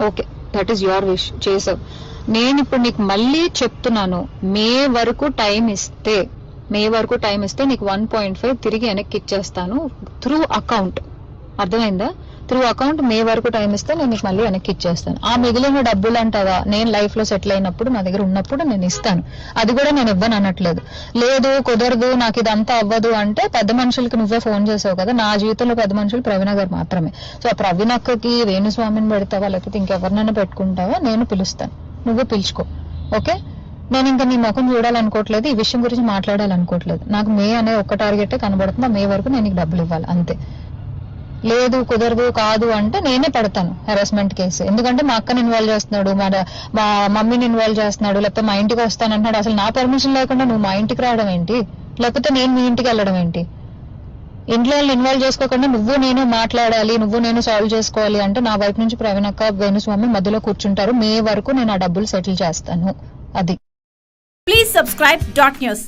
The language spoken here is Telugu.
Okay, that is your wish, చేసావు. నేను ఇప్పుడు నీకు మళ్ళీ చెప్తున్నాను, మే వరకు టైం ఇస్తే నీకు 1.5 తిరిగి వెనక్కి ఇచ్చేస్తాను త్రూ అకౌంట్. అర్థమైందా? త్రూ అకౌంట్ మే వరకు టైం ఇస్తే నేను నీకు మళ్ళీ వెనక్కి ఇచ్చేస్తాను. ఆ మిగిలిన డబ్బులు అంటావా, నేను లైఫ్ లో సెటిల్ అయినప్పుడు నా దగ్గర ఉన్నప్పుడు నేను ఇస్తాను. అది కూడా నేను ఇవ్వను అనట్లేదు. లేదు కుదరదు నాకు ఇదంతా అవ్వదు అంటే పెద్ద మనుషులకి నువ్వే ఫోన్ చేసావు కదా. నా జీవితంలో పెద్ద మనుషులు ప్రవీణ గారు మాత్రమే. సో ఆ ప్రవీణక్కకి వేణుస్వామిని పెడతావా లేకపోతే ఇంకెవరినైనా పెట్టుకుంటావా, నేను పిలుస్తాను, నువ్వు పిలుచుకో. ఓకే, నేను ఇంకా నీ ముఖం చూడాలనుకోవట్లేదు, ఈ విషయం గురించి మాట్లాడాలనుకోవట్లేదు. నాకు మే అనే ఒక్క టార్గెటే కనబడుతుంది, మే వరకు నేను నీకు డబ్బులు ఇవ్వాలి అంతే. లేదు కుదరదు కాదు అంటే నేనే పెడతాను హెరాస్మెంట్ కేసు. ఎందుకంటే మా అక్కని ఇన్వాల్వ్ చేస్తున్నాడు, మా మమ్మీని ఇన్వాల్వ్ చేస్తున్నాడు, లేకపోతే మా ఇంటికి వస్తానంటున్నాడు. అసలు నా పర్మిషన్ లేకుండా నువ్వు మా ఇంటికి రావడం ఏంటి, లేకపోతే నేను మీ ఇంటికి వెళ్ళడం ఏంటి? ఇంట్లో వాళ్ళని ఇన్వాల్వ్ చేసుకోకుండా నువ్వు నేను మాట్లాడాలి, నువ్వు నేను సాల్వ్ చేసుకోవాలి అంటే నా వైపు నుంచి ప్రవీణక్క వేణుస్వామి మధ్యలో కూర్చుంటారు. మే వరకు నేను ఆ డబ్బులు సెటిల్ చేస్తాను. అది. Please subscribe .news.